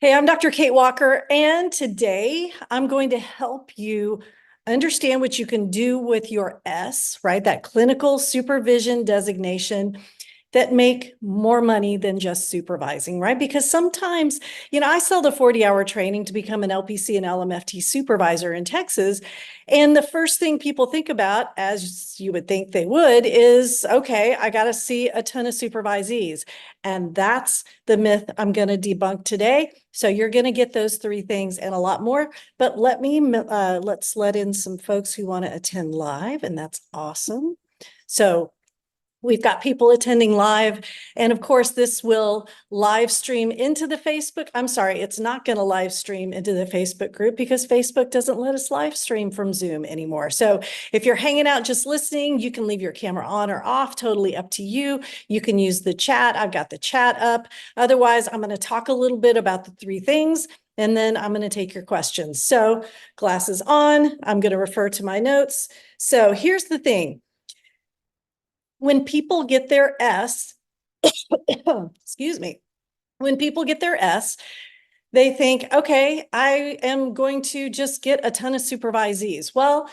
Hey, I'm Dr. Kate Walker, and today I'm going to help you understand what you can do with your S, right? That clinical supervision designation that make more money than just supervising, right? Because sometimes, I sell the 40-hour training to become an LPC and LMFT supervisor in Texas. And the first thing people think about, as you would think they would, is, okay, I got to see a ton of supervisees. And that's the myth I'm going to debunk today. So you're going to get those three things and a lot more. But let's let in some folks who want to attend live, and that's awesome. So we've got people attending live. And of course, this will live stream into the Facebook. I'm sorry, it's not going to live stream into the Facebook group because Facebook doesn't let us live stream from Zoom anymore. So if you're hanging out just listening, you can leave your camera on or off, totally up to you. You can use the chat. I've got the chat up. Otherwise, I'm going to talk a little bit about the three things, and then I'm going to take your questions. So glasses on, I'm going to refer to my notes. So here's the thing. When people get their S, excuse me, when people get their S, they think, okay, I am going to just get a ton of supervisees. Well,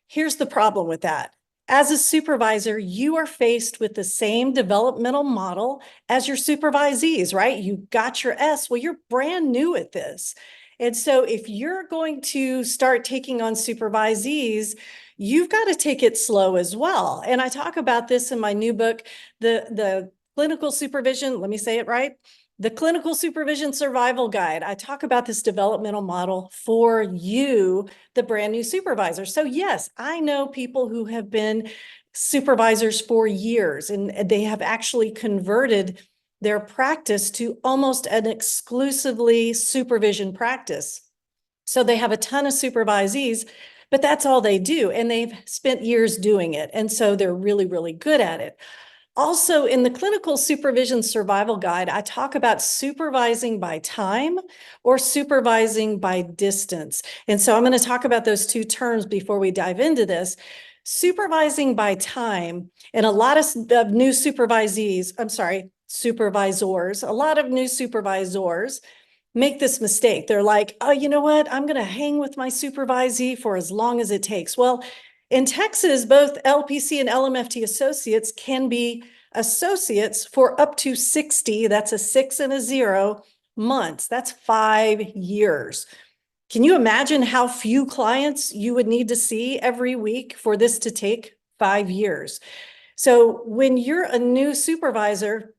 here's the problem with that. As a supervisor, you are faced with the same developmental model as your supervisees, right? You got your S. Well, you're brand new at this. And so if you're going to start taking on supervisees, you've got to take it slow as well. And I talk about this in my new book, the clinical supervision, let me say it right, the Clinical Supervision Survival Guide. I talk about this developmental model for you, the brand new supervisor. So yes, I know people who have been supervisors for years, and they have actually converted their practice to almost an exclusively supervision practice. So they have a ton of supervisees, but that's all they do. And they've spent years doing it. And so they're really, really good at it. Also, in the Clinical Supervision Survival Guide, I talk about supervising by time or supervising by distance. And so I'm going to talk about those two terms before we dive into this. Supervising by time, and a lot of new supervisors, a lot of new supervisors make this mistake. They're like, oh, you know what? I'm going to hang with my supervisee for as long as it takes. Well, in Texas, both LPC and LMFT associates can be associates for up to 60, that's a 6 and a 0 months. That's 5 years. Can you imagine how few clients you would need to see every week for this to take 5 years? So when you're a new supervisor,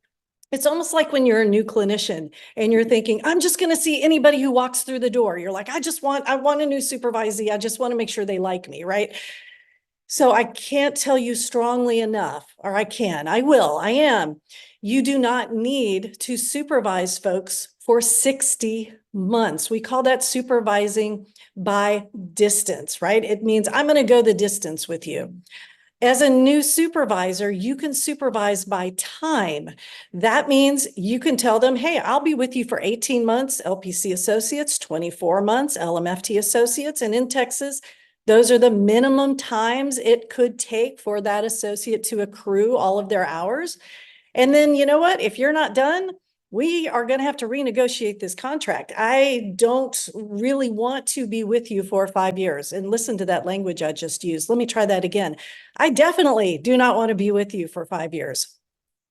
it's almost like when you're a new clinician and you're thinking, I'm just going to see anybody who walks through the door. You're like, I want a new supervisee. I just want to make sure they like me, right? So I can't tell you strongly enough, or I will, I am. You do not need to supervise folks for 60 months. We call that supervising by distance, right? It means I'm going to go the distance with you. As a new supervisor, you can supervise by time. That means you can tell them, hey, I'll be with you for 18 months, LPC associates, 24 months, LMFT associates, and in Texas, those are the minimum times it could take for that associate to accrue all of their hours. And then, you know what? If you're not done, we are going to have to renegotiate this contract. I don't really want to be with you for 5 years. And listen to that language I just used. Let me try that again. I definitely do not want to be with you for 5 years.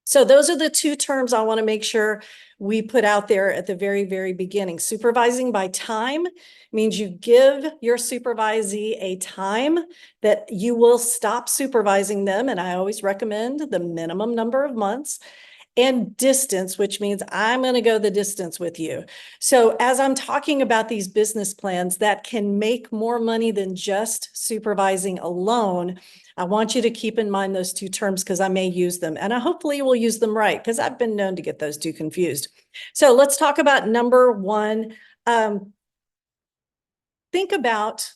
So those are the two terms I want to make sure we put out there at the very, very beginning. Supervising by time means you give your supervisee a time that you will stop supervising them. And I always recommend the minimum number of months. And distance, which means I'm going to go the distance with you. So as I'm talking about these business plans that can make more money than just supervising alone, I want you to keep in mind those two terms because I may use them, and I hopefully will use them right because I've been known to get those two confused. So let's talk about number one. Think about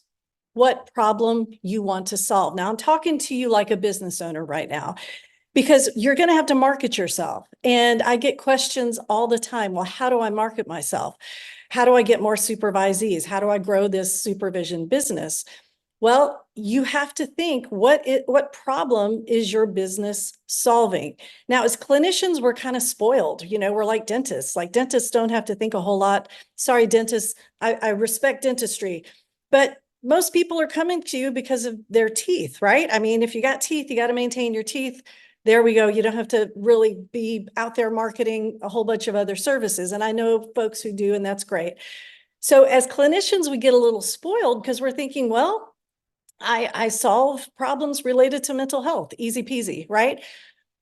what problem you want to solve. Now I'm talking to you like a business owner right now, because you're going to have to market yourself. And I get questions all the time. Well, how do I market myself? How do I get more supervisees? How do I grow this supervision business? Well, you have to think what problem is your business solving? Now, as clinicians, we're kind of spoiled. We're like dentists. Like dentists don't have to think a whole lot. Sorry, dentists. I respect dentistry, but most people are coming to you because of their teeth, right? I mean, if you got teeth, you got to maintain your teeth. There we go. You don't have to really be out there marketing a whole bunch of other services. And I know folks who do, and that's great. So as clinicians, we get a little spoiled because we're thinking, well, I solve problems related to mental health, easy peasy, right?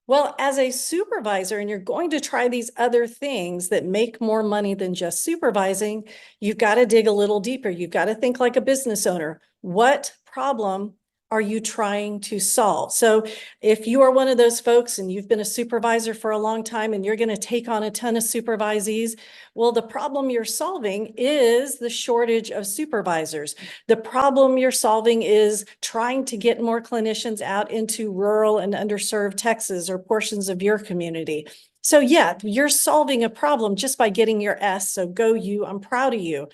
Well, as a supervisor, and you're going to try these other things that make more money than just supervising, you've got to dig a little deeper. You've got to think like a business owner. What problem are you trying to solve? So if you are one of those folks and you've been a supervisor for a long time and you're going to take on a ton of supervisees, well, the problem you're solving is the shortage of supervisors. The problem you're solving is trying to get more clinicians out into rural and underserved Texas or portions of your community. So yeah, you're solving a problem just by getting your S. So go you, I'm proud of you.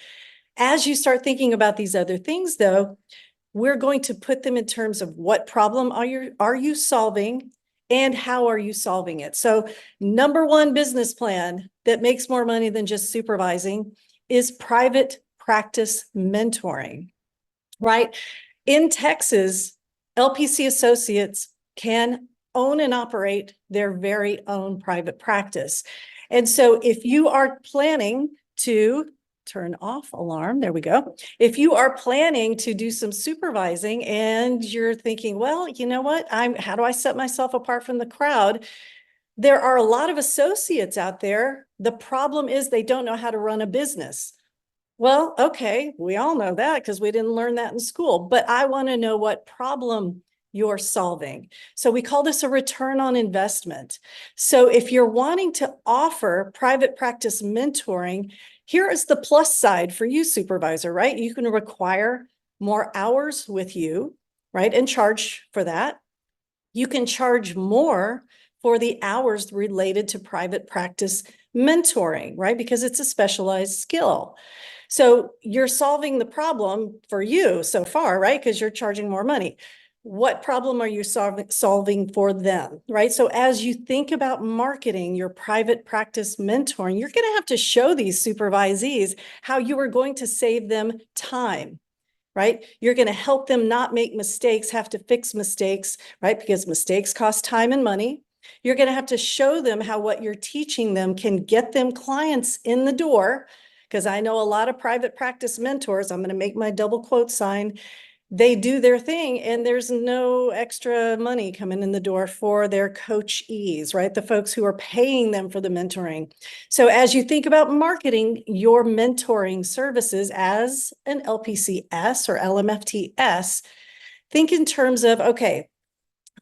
As you start thinking about these other things though, we're going to put them in terms of what problem are you solving and how are you solving it? So number one business plan that makes more money than just supervising is private practice mentoring, right? In Texas, LPC associates can own and operate their very own private practice. And so if you are planning to turn off alarm, there we go. If you are planning to do some supervising and you're thinking, well, you know what, how do I set myself apart from the crowd? There are a lot of associates out there. The problem is they don't know how to run a business. Well, okay, we all know that because we didn't learn that in school, but I want to know what problem you're solving. So we call this a return on investment. So if you're wanting to offer private practice mentoring, here is the plus side for you, supervisor, right? You can require more hours with you, right? And charge for that. You can charge more for the hours related to private practice mentoring, right? Because it's a specialized skill. So you're solving the problem for you so far, right? Because you're charging more money. What problem are you solving for them, right? So as you think about marketing your private practice mentoring, you're going to have to show these supervisees how you are going to save them time, right? You're going to help them not make mistakes, have to fix mistakes, right? Because mistakes cost time and money. You're going to have to show them how what you're teaching them can get them clients in the door. Because I know a lot of private practice mentors, I'm going to make my double quote sign, they do their thing and there's no extra money coming in the door for their coachees, right? The folks who are paying them for the mentoring. So as you think about marketing your mentoring services as an LPCS or LMFTS, think in terms of, okay,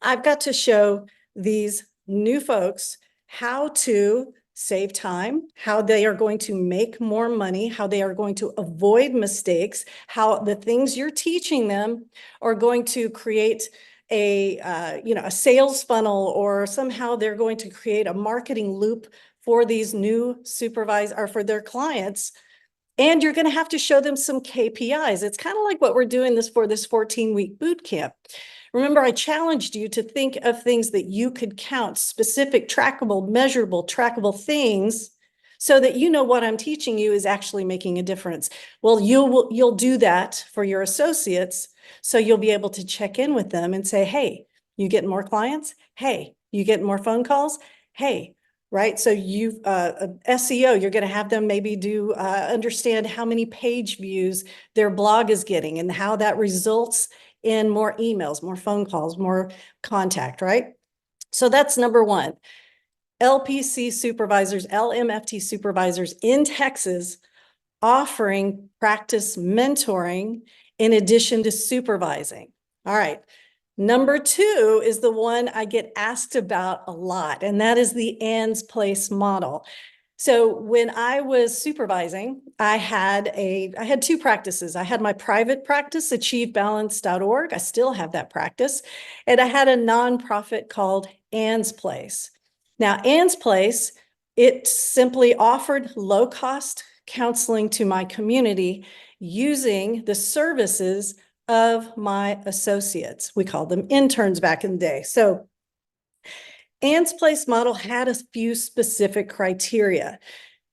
I've got to show these new folks how to save time, how they are going to make more money, how they are going to avoid mistakes, how the things you're teaching them are going to create a sales funnel, or somehow they're going to create a marketing loop for these new supervisors or for their clients. And you're going to have to show them some KPIs. It's kind of like what we're doing this 14-week boot camp. Remember, I challenged you to think of things that you could count, specific, trackable, measurable, trackable things, so that you know what I'm teaching you is actually making a difference. Well, you'll do that for your associates, so you'll be able to check in with them and say, hey, you get more clients? Hey, you get more phone calls? Hey, right? So you've SEO, you're going to have them maybe do understand how many page views their blog is getting and how that results in more emails, more phone calls, more contact, right? So that's number one. LPC supervisors, LMFT supervisors in Texas offering practice mentoring in addition to supervising. All right. Number two is the one I get asked about a lot, and that is the Ann's Place model. So when I was supervising, I had two practices. I had my private practice, achievebalance.org. I still have that practice. And I had a nonprofit called Ann's Place. Now, Ann's Place, it simply offered low-cost counseling to my community using the services of my associates. We called them interns back in the day. So Ann's Place model had a few specific criteria.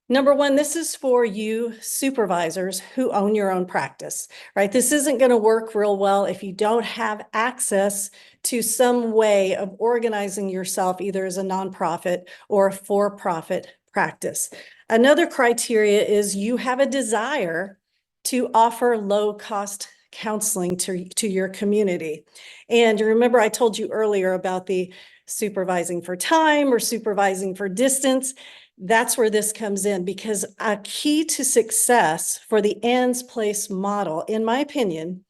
Number one, this is for you supervisors who own your own practice, right? This isn't going to work real well if you don't have access to some way of organizing yourself, either as a nonprofit or a for-profit practice. Another criteria is you have a desire to offer low-cost counseling to your community. And remember, I told you earlier about the supervising for time or supervising for distance. That's where this comes in, because a key to success for the Ann's Place model, in my opinion,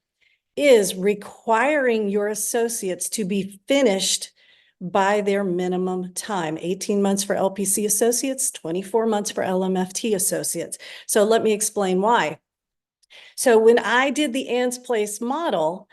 is requiring your associates to be finished by their minimum time. 18 months for LPC associates, 24 months for LMFT associates. So let me explain why. So when I did the Ann's Place model,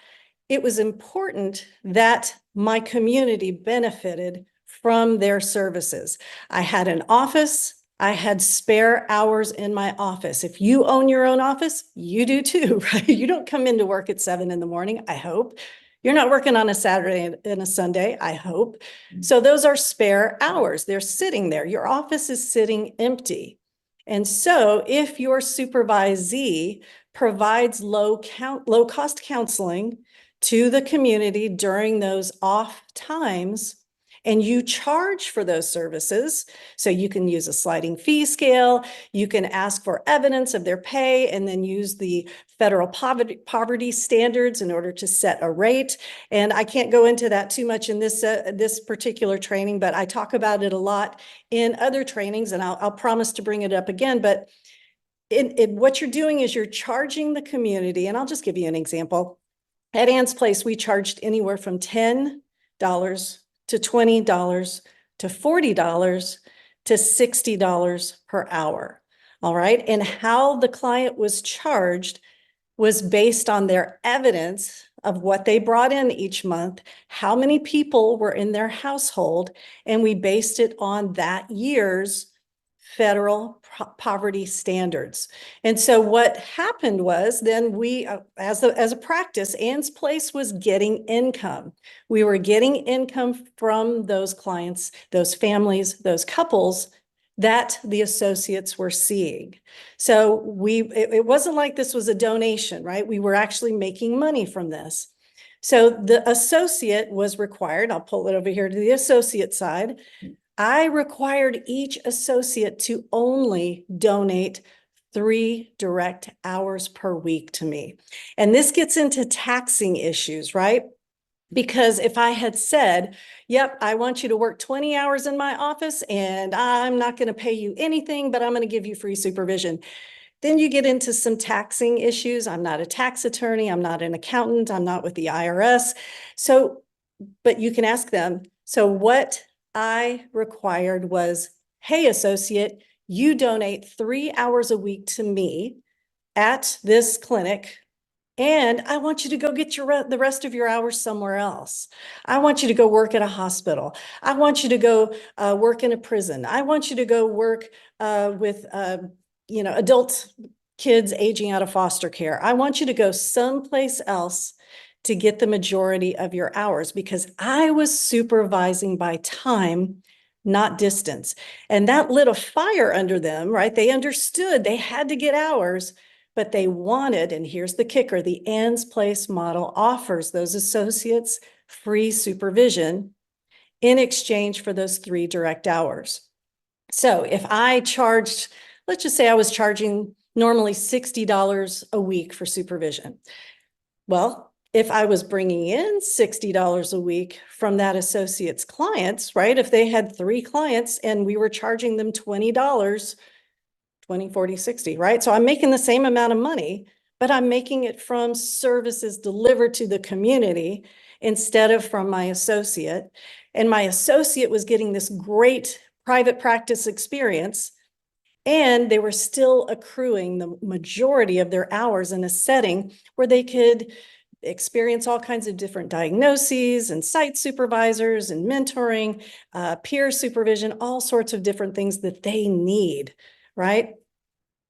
it was important that my community benefited from their services. I had an office. I had spare hours in my office. If you own your own office, you do too, right? You don't come into work at 7 in the morning, I hope. You're not working on a Saturday and a Sunday, I hope. So those are spare hours. They're sitting there. Your office is sitting empty. And so if your supervisee provides low-cost counseling to the community during those off times, and you charge for those services, so you can use a sliding fee scale, you can ask for evidence of their pay, and then use the federal poverty standards in order to set a rate. And I can't go into that too much in this particular training, but I talk about it a lot in other trainings, and I'll promise to bring it up again. But what you're doing is you're charging the community, and I'll just give you an example. At Ann's Place, we charged anywhere from $10 to $20 to $40 to $60 per hour. All right. And how the client was charged was based on their evidence of what they brought in each month, how many people were in their household, and we based it on that year's federal poverty standards. And so what happened was then we, as a practice, Ann's Place was getting income. We were getting income from those clients, those families, those couples that the associates were seeing. So it wasn't like this was a donation, right? We were actually making money from this. So the associate was required, I'll pull it over here to the associate side. I required each associate to only donate 3 direct hours per week to me. And this gets into taxing issues, right? Because if I had said, yep, I want you to work 20 hours in my office and I'm not going to pay you anything, but I'm going to give you free supervision, then you get into some taxing issues. I'm not a tax attorney. I'm not an accountant. I'm not with the IRS. So, but you can ask them. So what I required was, hey, associate, you donate 3 hours a week to me at this clinic, and I want you to go get the rest of your hours somewhere else. I want you to go work at a hospital. I want you to go work in a prison. I want you to go work with adult kids aging out of foster care. I want you to go someplace else to get the majority of your hours, because I was supervising by time, not distance. And that lit a fire under them, right? They understood they had to get hours, but they wanted, and here's the kicker, the Ann's Place model offers those associates free supervision in exchange for those 3 direct hours. So if I charged, let's just say I was charging normally $60 a week for supervision. Well, if I was bringing in $60 a week from that associate's clients, right? If they had 3 clients and we were charging them $20, 20, 40, 60, right? So I'm making the same amount of money, but I'm making it from services delivered to the community instead of from my associate. And my associate was getting this great private practice experience, and they were still accruing the majority of their hours in a setting where they could experience all kinds of different diagnoses and site supervisors and mentoring, peer supervision, all sorts of different things that they need, right?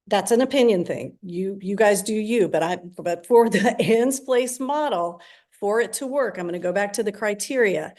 That's an opinion thing. You guys do you, but for the ends place model, for it to work, I'm going to go back to the criteria.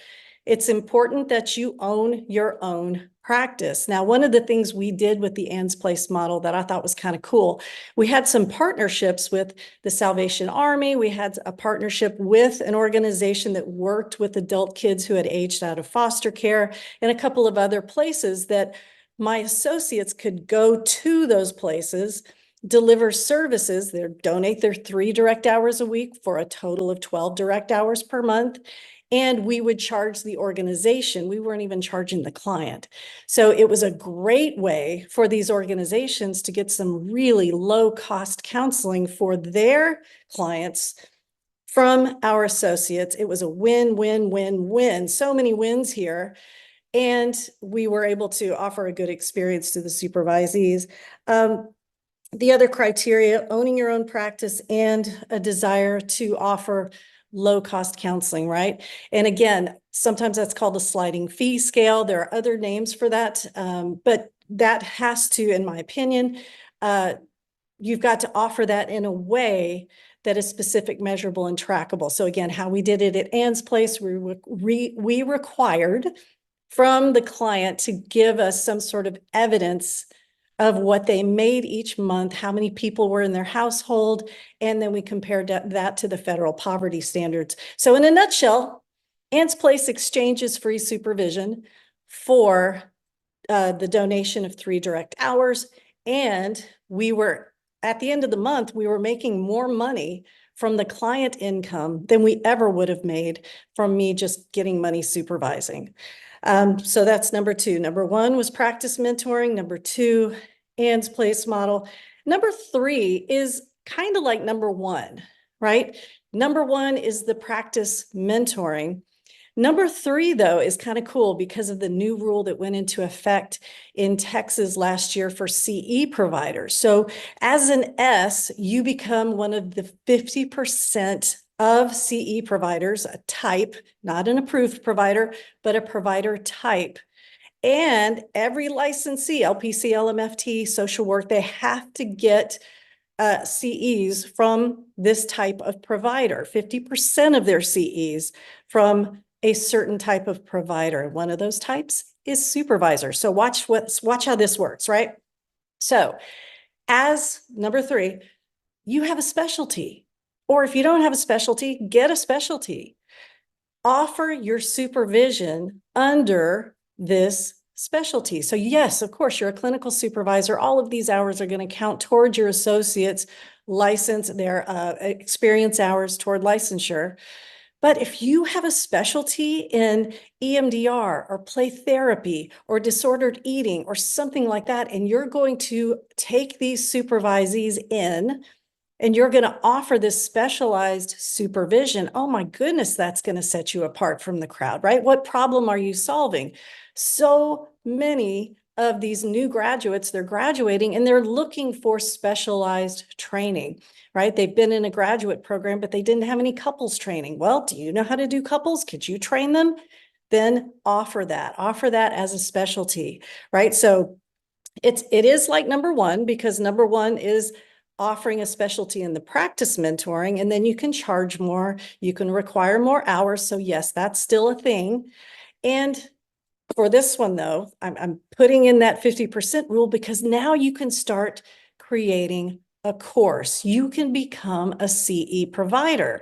It's important that you own your own practice. Now, one of the things we did with the ends place model that I thought was kind of cool, we had some partnerships with the Salvation Army. We had a partnership with an organization that worked with adult kids who had aged out of foster care, and a couple of other places that my associates could go to those places, deliver services. They donate their 3 direct hours a week for a total of 12 direct hours per month. And we would charge the organization. We weren't even charging the client. So it was a great way for these organizations to get some really low cost counseling for their clients from our associates. It was a win, win, win, win. So many wins here. And we were able to offer a good experience to the supervisees. The other criteria, owning your own practice and a desire to offer low-cost counseling, right? And again, sometimes that's called a sliding fee scale. There are other names for that, but that has to, in my opinion, you've got to offer that in a way that is specific, measurable, and trackable. So again, how we did it at Ann's place, we required from the client to give us some sort of evidence of what they made each month, how many people were in their household, and then we compared that to the federal poverty standards. So in a nutshell, Ann's Place exchanges free supervision for the donation of 3 direct hours, and we were, at the end of the month, we were making more money from the client income than we ever would have made from me just getting money supervising. So that's number 2. Number 1 was practice mentoring. Number 2, Ann's Place model. Number 3 is kind of like number 1, right? Number 1 is the practice mentoring. Number 3, though, is kind of cool because of the new rule that went into effect in Texas last year for CE providers. So as an S, you become one of the 50% of CE providers, a type, not an approved provider, but a provider type. And every licensee, LPC, LMFT, social work, they have to get CEs from this type of provider, 50% of their CEs from a certain type of provider. One of those types is supervisor. So watch how this works, right? So as number 3, you have a specialty, or if you don't have a specialty, get a specialty. Offer your supervision under this specialty. So yes, of course, you're a clinical supervisor. All of these hours are going to count towards your associate's license, their experience hours toward licensure. But if you have a specialty in EMDR or play therapy or disordered eating or something like that, and you're going to take these supervisees in and you're going to offer this specialized supervision, oh my goodness, that's going to set you apart from the crowd, right? What problem are you solving? So many of these new graduates, they're graduating and they're looking for specialized training, right? They've been in a graduate program, but they didn't have any couples training. Well, do you know how to do couples? Could you train them? Then offer that as a specialty, right? So it is like number 1, because number 1 is offering a specialty in the practice mentoring, and then you can charge more, you can require more hours. So yes, that's still a thing. And for this one though, I'm putting in that 50% rule because now you can start creating a course. You can become a CE provider.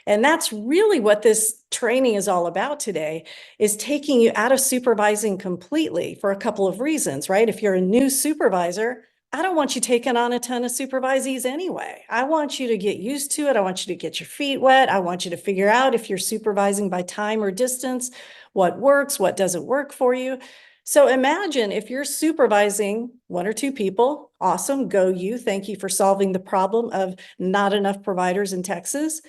And that's really what this training is all about today, is taking you out of supervising completely for a couple of reasons, right? If you're a new supervisor, I don't want you taking on a ton of supervisees anyway. I want you to get used to it. I want you to get your feet wet. I want you to figure out if you're supervising by time or distance, what works, what doesn't work for you. So imagine if you're supervising 1 or 2 people, awesome, go you. Thank you for solving the problem of not enough providers in Texas.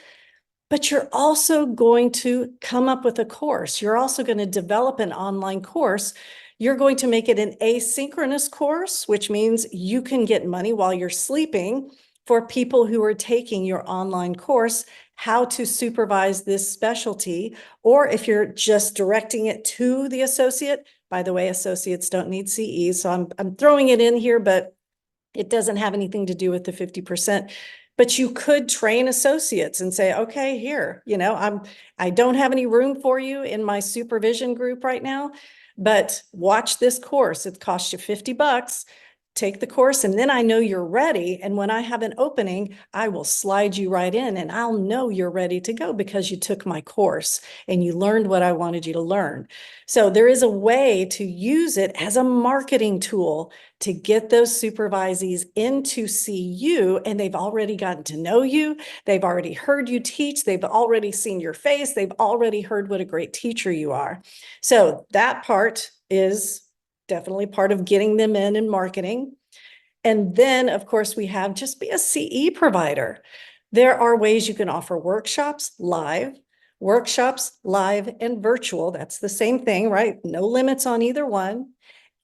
But you're also going to come up with a course. You're also going to develop an online course. You're going to make it an asynchronous course, which means you can get money while you're sleeping for people who are taking your online course, how to supervise this specialty, or if you're just directing it to the associate. By the way, associates don't need CE, so I'm throwing it in here, but It doesn't have anything to do with the 50%. But you could train associates and say, okay, here, I don't have any room for you in my supervision group right now, but watch this course. It costs you $50. Take the course, and then I know you're ready. And when I have an opening, I will slide you right in, and I'll know you're ready to go because you took my course and you learned what I wanted you to learn. So there is a way to use it as a marketing tool to get those supervisees in to see you, and they've already gotten to know you. They've already heard you teach. They've already seen your face. They've already heard what a great teacher you are. So that part is definitely part of getting them in and marketing. And then, of course, we have just be a CE provider. There are ways you can offer workshops live, and virtual. That's the same thing, right? No limits on either one.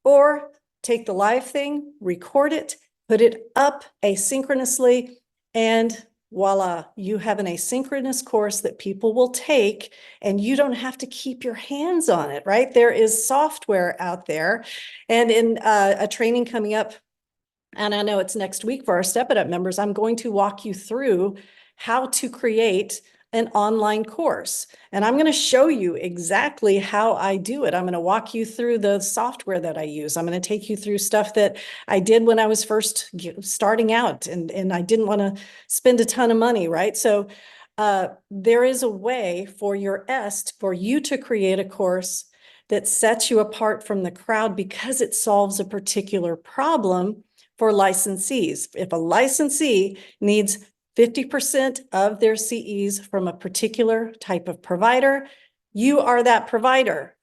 Or take the live thing, record it, put it up asynchronously, and voila, you have an asynchronous course that people will take, and you don't have to keep your hands on it, right? There is software out there. And in a training coming up, and I know it's next week for our Step It Up members, I'm going to walk you through how to create an online course. And I'm going to show you exactly how I do it. I'm going to walk you through the software that I use. I'm going to take you through stuff that I did when I was first starting out, and I didn't want to spend a ton of money, right? So there is a way for for you to create a course that sets you apart from the crowd because it solves a particular problem for licensees. If a licensee needs 50% of their CEs from a particular type of provider, you are that provider.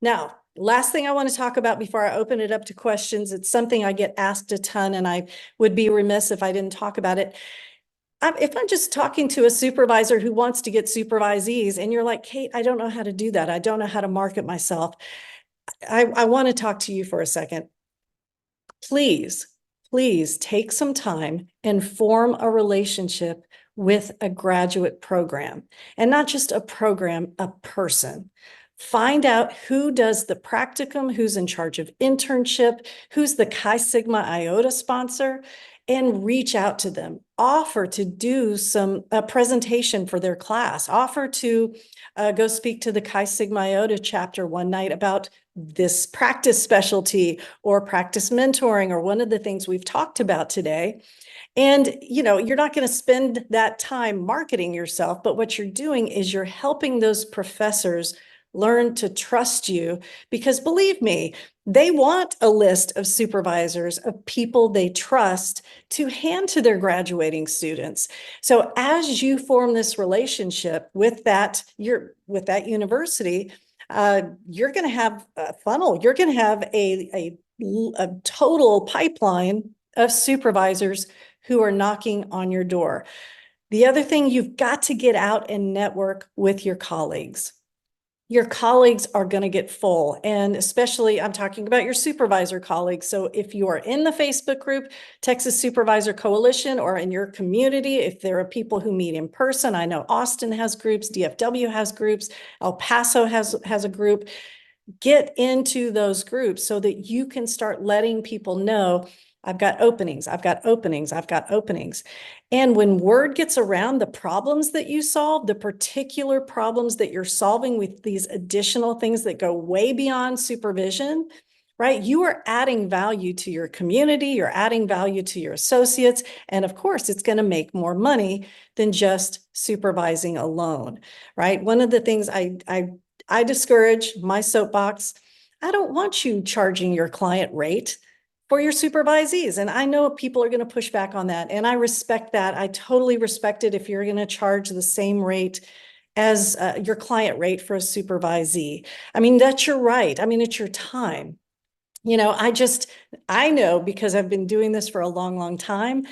Now, last thing I want to talk about before I open it up to questions, it's something I get asked a ton, and I would be remiss if I didn't talk about it. If I'm just talking to a supervisor who wants to get supervisees, and you're like, Kate, I don't know how to do that. I don't know how to market myself. I want to talk to you for a second. Please take some time and form a relationship with a graduate program, and not just a program, a person. Find out who does the practicum, who's in charge of internship, who's the Chi Sigma Iota sponsor, and reach out to them. Offer to do a presentation for their class. Offer to go speak to the Chi Sigma Iota chapter one night about this practice specialty or practice mentoring, or one of the things we've talked about today. And, you're not going to spend that time marketing yourself, but what you're doing is you're helping those professors learn to trust you, because believe me, they want a list of supervisors, of people they trust to hand to their graduating students. So as you form this relationship with that university, you're going to have a funnel. You're going to have a total pipeline of supervisors who are knocking on your door. The other thing, you've got to get out and network with your colleagues. Your colleagues are going to get full, and especially I'm talking about your supervisor colleagues. So if you are in the Facebook group, Texas Supervisor Coalition, or in your community, if there are people who meet in person, I know Austin has groups, DFW has groups, El Paso has a group. Get into those groups so that you can start letting people know, I've got openings, I've got openings, I've got openings. And when word gets around the problems that you solve, the particular problems that you're solving with these additional things that go way beyond supervision, right? You are adding value to your community, you're adding value to your associates, and of course, it's going to make more money than just supervising alone, right? One of the things I discourage, my soapbox, I don't want you charging your client rate for your supervisees. And I know people are going to push back on that. And I respect that. I totally respect it if you're going to charge the same rate as your client rate for a supervisee. I mean, that's your right. I mean, it's your time. I know, because I've been doing this for a long, long time,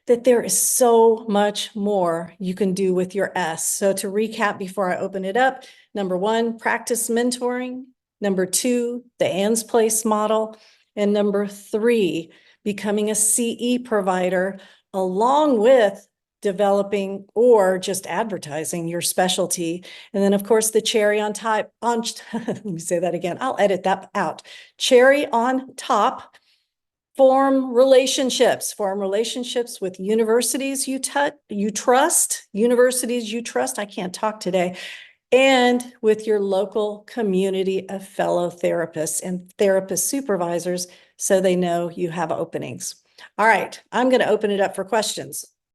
that there is so much more you can do with your S. So to recap before I open it up, number one, practice mentoring. Number two, the Ann's Place model. And number three, becoming a CE provider, along with developing or just advertising your specialty. And then, of course, the cherry on top, let me say that again, I'll edit that out. Cherry on top Form relationships with universities you trust, I can't talk today, and with your local community of fellow therapists and therapist supervisors so they know you have openings. All right, I'm going to open it up for questions.